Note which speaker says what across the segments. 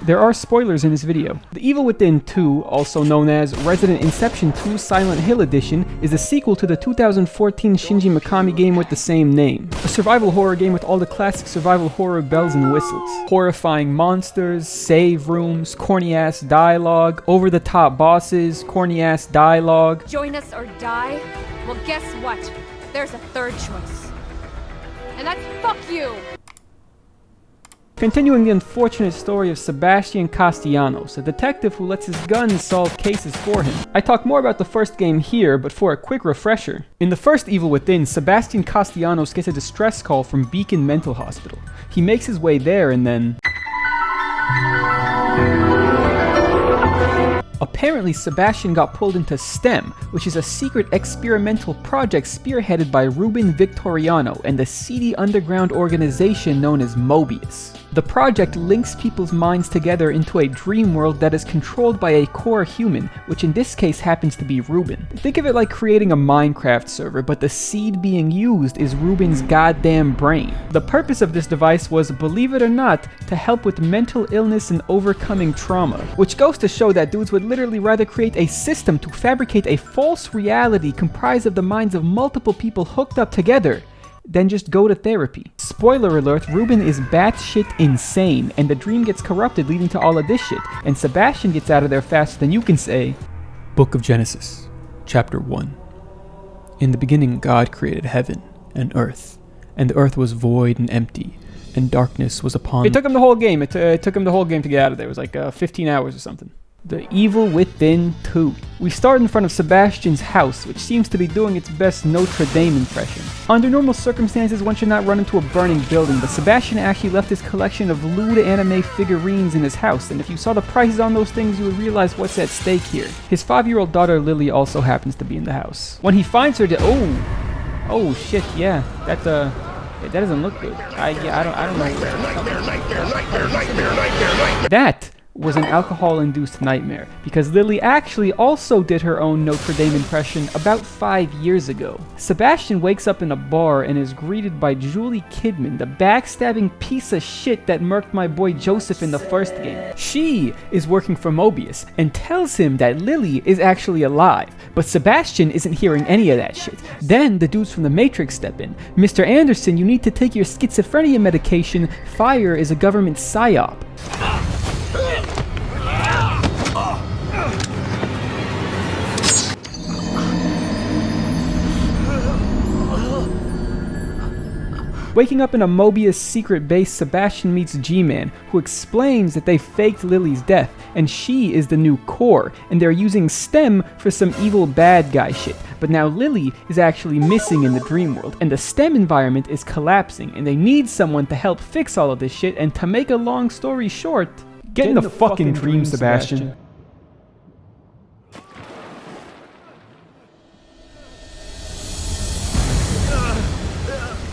Speaker 1: there are spoilers in this video. The Evil Within 2, also known as Resident Inception 2 Silent Hill Edition, is a sequel to the 2014 Shinji Mikami game with the same name. A survival horror game with all the classic survival horror bells and whistles. Horrifying monsters, save rooms, corny-ass dialogue, over-the-top bosses, corny-ass dialogue.
Speaker 2: Join us or die? Well, guess what? There's a third choice. And that's fuck you!
Speaker 1: Continuing the unfortunate story of Sebastian Castellanos, a detective who lets his guns solve cases for him. I talk more about the first game here, but for a quick refresher. In the first Evil Within, Sebastian Castellanos gets a distress call from Beacon Mental Hospital. He makes his way there and then... Apparently, Sebastian got pulled into STEM, which is a secret experimental project spearheaded by Ruben Victoriano and the seedy underground organization known as Mobius. The project links people's minds together into a dream world that is controlled by a core human, which in this case happens to be Ruben. Think of it like creating a Minecraft server, but the seed being used is Ruben's goddamn brain. The purpose of this device was, believe it or not, to help with mental illness and overcoming trauma, which goes to show that dudes would literally rather create a system to fabricate a false reality comprised of the minds of multiple people hooked up together than just go to therapy. Spoiler alert, Ruben is batshit insane, and the dream gets corrupted, leading to all of this shit, and Sebastian gets out of there faster than you can say. Book of Genesis, Chapter 1. In the beginning God created heaven and earth the earth was void and empty, and darkness was upon... It took him the whole game, it took him the whole game to get out of there. It was like 15 hours or something. The Evil Within 2. We start in front of Sebastian's house, which seems to be doing its best Notre Dame impression. Under normal circumstances, one should not run into a burning building, but Sebastian actually left his collection of lewd anime figurines in his house, and if you saw the prices on those things, you would realize what's at stake here. His 5-year-old daughter Lily also happens to be in the house. When he finds her, oh shit, yeah, that doesn't look good. I don't know. That was an alcohol-induced nightmare, because Lily actually also did her own Notre Dame impression about 5 years ago. Sebastian wakes up in a bar and is greeted by Julie Kidman, the backstabbing piece of shit that murked my boy Joseph in the first game. She is working for Mobius and tells him that Lily is actually alive, but Sebastian isn't hearing any of that shit. Then the dudes from the Matrix step in. Mr. Anderson, you need to take your schizophrenia medication. Fire is a government psyop. Waking up in a Mobius secret base, Sebastian meets G-Man, who explains that they faked Lily's death, and she is the new core, and they're using STEM for some evil bad guy shit. But now Lily is actually missing in the dream world, and the STEM environment is collapsing, and they need someone to help fix all of this shit, and to make a long story short, get in the fucking dream, Sebastian.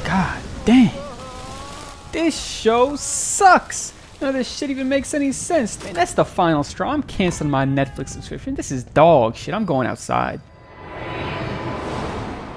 Speaker 1: God damn. This show sucks. None of this shit even makes any sense. Man, that's the final straw. I'm canceling my Netflix subscription. This is dog shit. I'm going outside.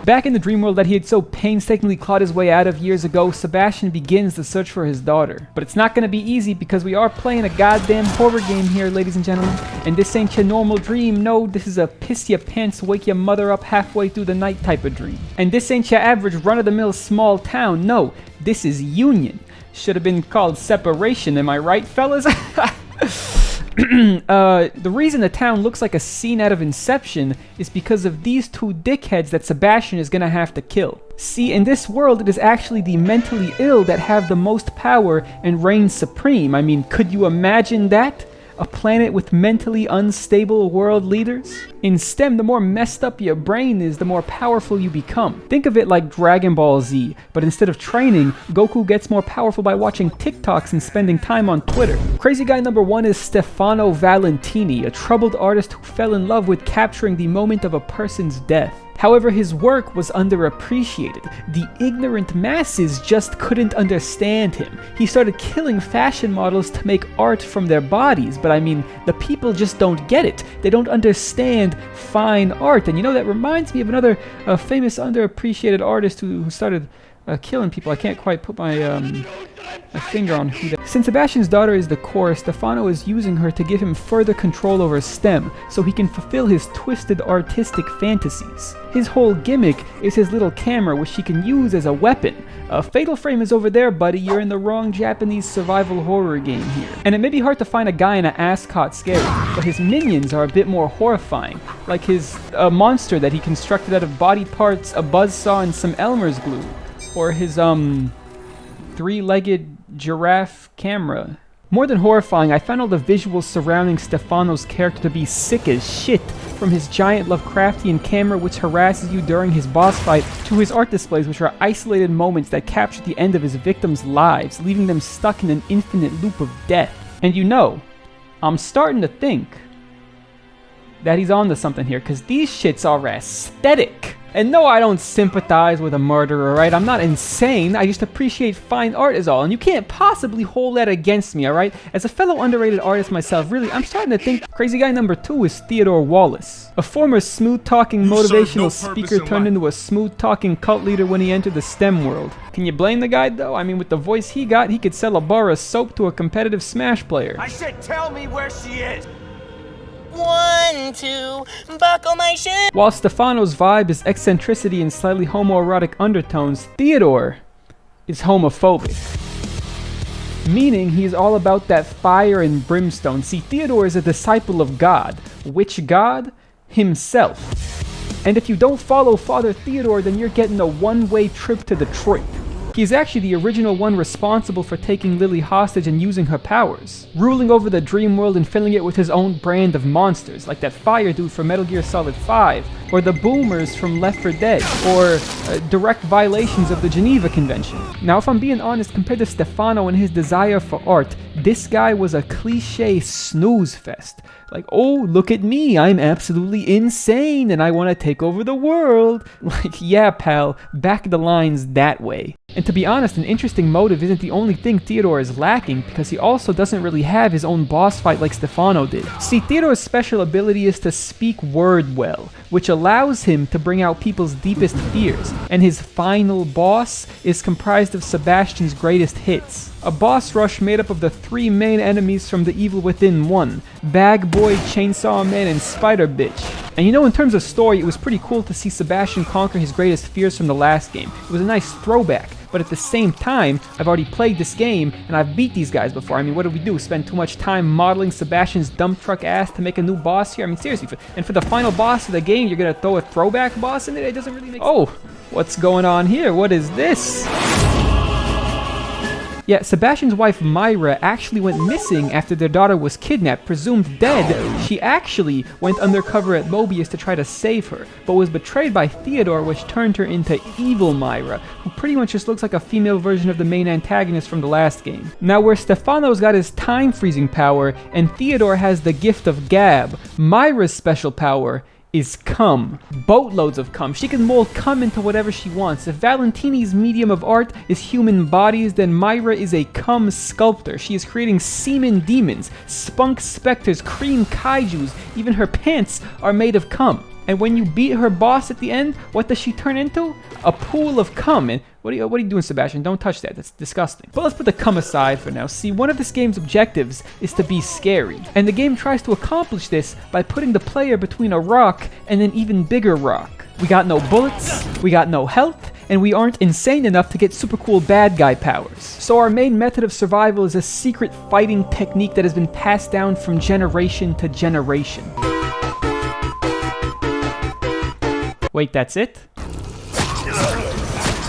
Speaker 1: Back in the dream world that he had so painstakingly clawed his way out of years ago, Sebastian begins the search for his daughter. But it's not going to be easy because we are playing a goddamn horror game here, ladies and gentlemen. And this ain't your normal dream. No, this is a piss your pants, wake your mother up halfway through the night type of dream. And this ain't your average run-of-the-mill small town. No, this is Union. Should have been called Separation, am I right, fellas? The reason the town looks like a scene out of Inception is because of these two dickheads that Sebastian is gonna have to kill. See, in this world, it is actually the mentally ill that have the most power and reign supreme. I mean, could you imagine that? A planet with mentally unstable world leaders? In STEM, the more messed up your brain is, the more powerful you become. Think of it like Dragon Ball Z, but instead of training, Goku gets more powerful by watching TikToks and spending time on Twitter. Crazy guy number 1 is Stefano Valentini, a troubled artist who fell in love with capturing the moment of a person's death. However, his work was underappreciated. The ignorant masses just couldn't understand him. He started killing fashion models to make art from their bodies, but I mean, the people just don't get it. They don't understand fine art. And you know, that reminds me of another famous underappreciated artist who started killing people. I can't quite put my finger on who that. Since Sebastian's daughter is the core, Stefano is using her to give him further control over STEM so he can fulfill his twisted artistic fantasies. His whole gimmick is his little camera, which he can use as a weapon. Fatal Frame is over there, buddy. You're in the wrong Japanese survival horror game here. And it may be hard to find a guy in an ascot scary, but his minions are a bit more horrifying, like his monster that he constructed out of body parts, a buzzsaw, and some Elmer's glue. Or his, three-legged giraffe camera. More than horrifying, I found all the visuals surrounding Stefano's character to be sick as shit, from his giant Lovecraftian camera which harasses you during his boss fight, to his art displays which are isolated moments that capture the end of his victims' lives, leaving them stuck in an infinite loop of death. And you know, I'm starting to think that he's onto something here, because these shits are aesthetic. And no, I don't sympathize with a murderer, right? I'm not insane, I just appreciate fine art is all, and you can't possibly hold that against me, alright? As a fellow underrated artist myself, really, I'm starting to think crazy guy number 2 is Theodore Wallace. A former smooth-talking motivational speaker turned into a smooth-talking cult leader when he entered the STEM world. Can you blame the guy, though? I mean, with the voice he got, he could sell a bar of soap to a competitive Smash player.
Speaker 3: I said tell me where she is!
Speaker 4: 1, 2, buckle my shoe.
Speaker 1: While Stefano's vibe is eccentricity and slightly homoerotic undertones, Theodore is homophobic. Meaning he's all about that fire and brimstone. See, Theodore is a disciple of God. Which God? Himself. And if you don't follow Father Theodore, then you're getting a one-way trip to Detroit. He's actually the original one responsible for taking Lily hostage and using her powers, ruling over the dream world and filling it with his own brand of monsters, like that fire dude from Metal Gear Solid 5, or the boomers from Left 4 Dead, or direct violations of the Geneva Convention. Now, if I'm being honest, compared to Stefano and his desire for art, this guy was a cliche snooze fest. Like, oh, look at me, I'm absolutely insane and I want to take over the world. Like, yeah, pal, back the lines that way. And to be honest, an interesting motive isn't the only thing Theodore is lacking, because he also doesn't really have his own boss fight like Stefano did. See, Theodore's special ability is to speak word well, which allows him to bring out people's deepest fears, and his final boss is comprised of Sebastian's greatest hits. A boss rush made up of the 3 main enemies from The Evil Within 1, Bag Boy, Chainsaw Man, and Spider Bitch. And you know, in terms of story, it was pretty cool to see Sebastian conquer his greatest fears from the last game. It was a nice throwback. But at the same time, I've already played this game, and I've beat these guys before. I mean, what did we do? Spend too much time modeling Sebastian's dump truck ass to make a new boss here? I mean, seriously, and for the final boss of the game, you're gonna throw a throwback boss in it? It doesn't really make sense. Oh, what's going on here? What is this? Yeah, Sebastian's wife Myra actually went missing after their daughter was kidnapped, presumed dead. She actually went undercover at Mobius to try to save her, but was betrayed by Theodore, which turned her into evil Myra, who pretty much just looks like a female version of the main antagonist from the last game. Now, where Stefano's got his time freezing power and Theodore has the gift of gab, Myra's special power is cum. Boatloads of cum. She can mold cum into whatever she wants. If Valentini's medium of art is human bodies, then Myra is a cum sculptor. She is creating semen demons, spunk specters, cream kaijus, even her pants are made of cum. And when you beat her boss at the end, what does she turn into? A pool of cum. And what are you doing, Sebastian? Don't touch that. That's disgusting. But let's put the cum aside for now. See, one of this game's objectives is to be scary. And the game tries to accomplish this by putting the player between a rock and an even bigger rock. We got no bullets, we got no health, and we aren't insane enough to get super cool bad guy powers. So our main method of survival is a secret fighting technique that has been passed down from generation to generation. Wait, that's it?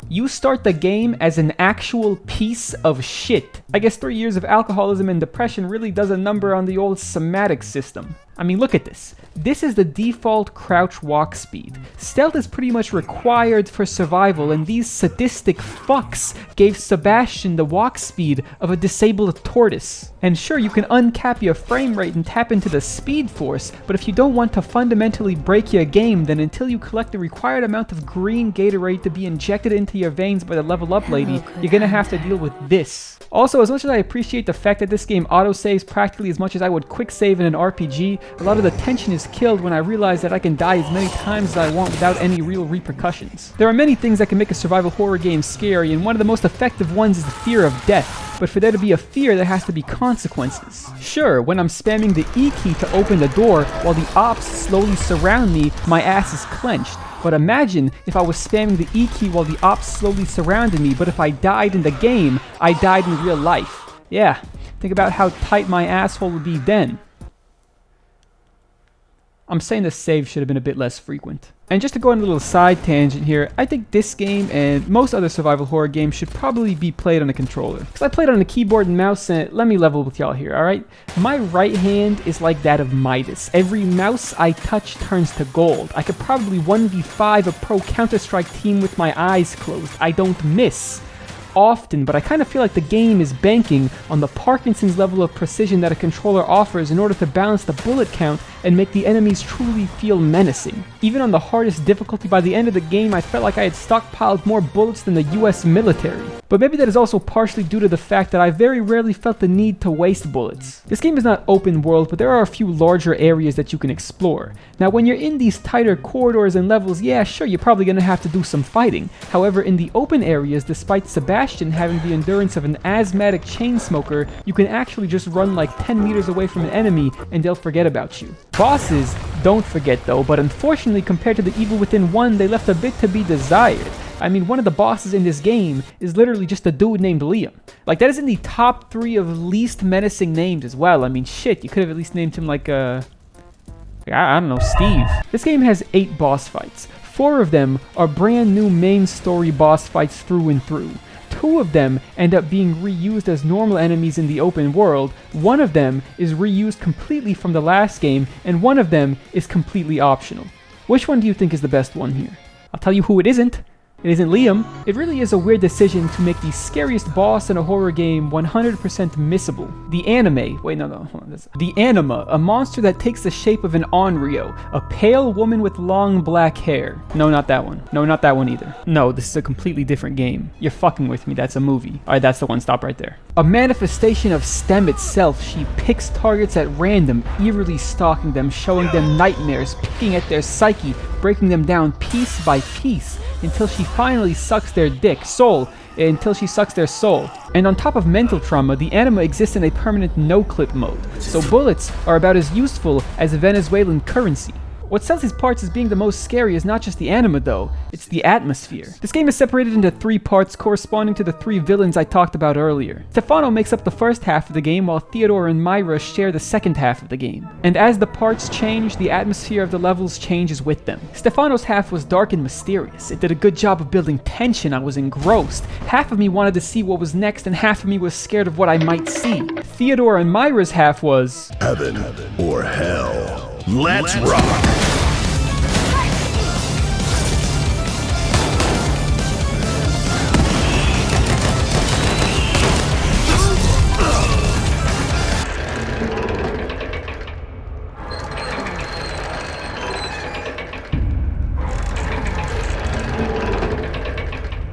Speaker 1: You start the game as an actual piece of shit. I guess 3 years of alcoholism and depression really does a number on the old somatic system. I mean, look at this. This is the default crouch walk speed. Stealth is pretty much required for survival, and these sadistic fucks gave Sebastian the walk speed of a disabled tortoise. And sure, you can uncap your frame rate and tap into the speed force, but if you don't want to fundamentally break your game, then until you collect the required amount of green Gatorade to be injected into your veins by the level up lady, you're gonna have to deal with this. Also, as much as I appreciate the fact that this game autosaves practically as much as I would quick save in an RPG, a lot of the tension is killed when I realize that I can die as many times as I want without any real repercussions. There are many things that can make a survival horror game scary, and one of the most effective ones is the fear of death. But for there to be a fear, there has to be consequences. Sure, when I'm spamming the E key to open the door while the ops slowly surround me, my ass is clenched. But imagine if I was spamming the E key while the ops slowly surrounded me, but if I died in the game, I died in real life. Yeah, think about how tight my asshole would be then. I'm saying the save should have been a bit less frequent. And just to go on a little side tangent here, I think this game and most other survival horror games should probably be played on a controller. Because I played on a keyboard and mouse, and let me level with y'all here, alright? My right hand is like that of Midas. Every mouse I touch turns to gold. I could probably 1v5 a pro Counter-Strike team with my eyes closed. I don't miss often, but I kind of feel like the game is banking on the Parkinson's level of precision that a controller offers in order to balance the bullet count and make the enemies truly feel menacing. Even on the hardest difficulty, by the end of the game, I felt like I had stockpiled more bullets than the US military. But maybe that is also partially due to the fact that I very rarely felt the need to waste bullets. This game is not open world, but there are a few larger areas that you can explore. Now, when you're in these tighter corridors and levels, yeah, sure, you're probably gonna have to do some fighting. However, in the open areas, despite Sebastian having the endurance of an asthmatic chain smoker, you can actually just run like 10 meters away from an enemy and they'll forget about you. Bosses don't forget though, but unfortunately compared to the Evil Within 1, they left a bit to be desired. I mean, one of the bosses in this game is literally just a dude named Liam. Like, that is in the top 3 of least menacing names as well. I mean, shit, you could have at least named him like, I don't know, Steve. This game has 8 boss fights. 4 of them are brand new main story boss fights through and through. 2 of them end up being reused as normal enemies in the open world. 1 of them is reused completely from the last game, and 1 of them is completely optional. Which one do you think is the best one here? I'll tell you who it isn't. It isn't Liam. It really is a weird decision to make the scariest boss in a horror game 100% missable. The anime, the anima, a monster that takes the shape of an Onryo, a pale woman with long black hair. No, not that one. No, not that one either. No, this is a completely different game. You're fucking with me, that's a movie. Alright, that's the one, stop right there. A manifestation of STEM itself, she picks targets at random, eerily stalking them, showing them nightmares, picking at their psyche, breaking them down piece by piece, until she finally sucks their soul. And on top of mental trauma, the anima exists in a permanent no-clip mode, so bullets are about as useful as Venezuelan currency. What sells these parts as being the most scary is not just the anima though, it's the atmosphere. This game is separated into 3 parts corresponding to the 3 villains I talked about earlier. Stefano makes up the first half of the game, while Theodore and Myra share the second half of the game. And as the parts change, the atmosphere of the levels changes with them. Stefano's half was dark and mysterious. It did a good job of building tension. I was engrossed. Half of me wanted to see what was next, and half of me was scared of what I might see. Theodore and Myra's half was
Speaker 5: heaven or hell. Let's rock!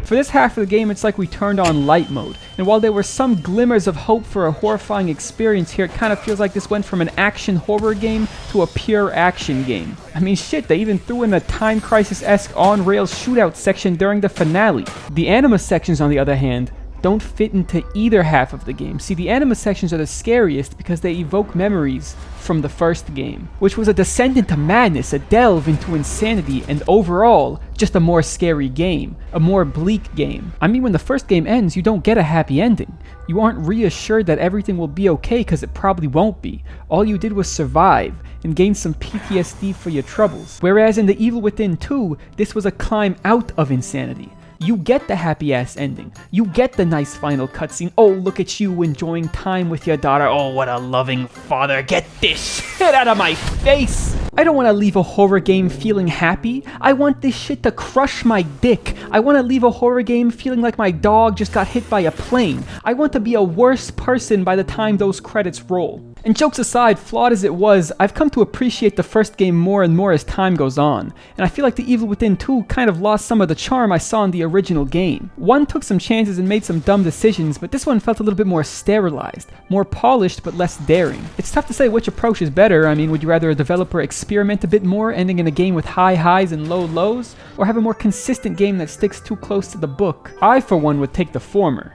Speaker 1: For this half of the game, it's like we turned on light mode, and while there were some glimmers of hope for a horrifying experience here, it kind of feels like this went from an action horror game to a pure action game. I mean shit, they even threw in a Time Crisis-esque on-rails shootout section during the finale. The anima sections, on the other hand, don't fit into either half of the game. See, the anima sections are the scariest because they evoke memories from the first game, which was a descent into madness, a delve into insanity, and overall, just a more scary game, a more bleak game. I mean, when the first game ends, you don't get a happy ending. You aren't reassured that everything will be okay because it probably won't be. All you did was survive and gain some PTSD for your troubles. Whereas in The Evil Within 2, this was a climb out of insanity. You get the happy-ass ending. You get the nice final cutscene. Oh, look at you enjoying time with your daughter. Oh, what a loving father. Get this shit out of my face! I don't want to leave a horror game feeling happy. I want this shit to crush my dick. I want to leave a horror game feeling like my dog just got hit by a plane. I want to be a worse person by the time those credits roll. And jokes aside, flawed as it was, I've come to appreciate the first game more and more as time goes on, and I feel like The Evil Within 2 kind of lost some of the charm I saw in the original game. 1 took some chances and made some dumb decisions, but this one felt a little bit more sterilized, more polished but less daring. It's tough to say which approach is better. I mean, would you rather a developer experiment a bit more, ending in a game with high highs and low lows, or have a more consistent game that sticks too close to the book? I, for one, would take the former.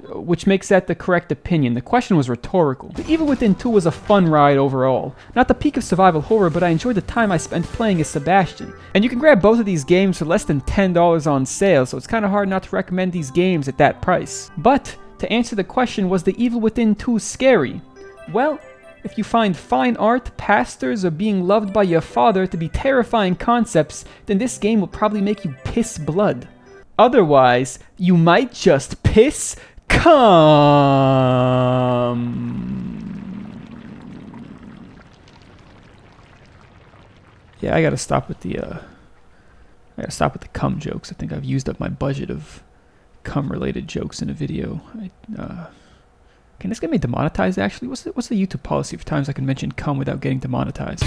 Speaker 1: Which makes that the correct opinion. The question was rhetorical. The Evil Within 2 was a fun ride overall. Not the peak of survival horror, but I enjoyed the time I spent playing as Sebastian. And you can grab both of these games for less than $10 on sale, so it's kind of hard not to recommend these games at that price. But, to answer the question, was The Evil Within 2 scary? Well, if you find fine art, pastors, or being loved by your father to be terrifying concepts, then this game will probably make you piss blood. Otherwise, you might just piss cum. Yeah, I gotta stop with the cum jokes. I think I've used up my budget of cum-related jokes in a video. Can this get me demonetized? Actually, what's the YouTube policy for times I can mention cum without getting demonetized?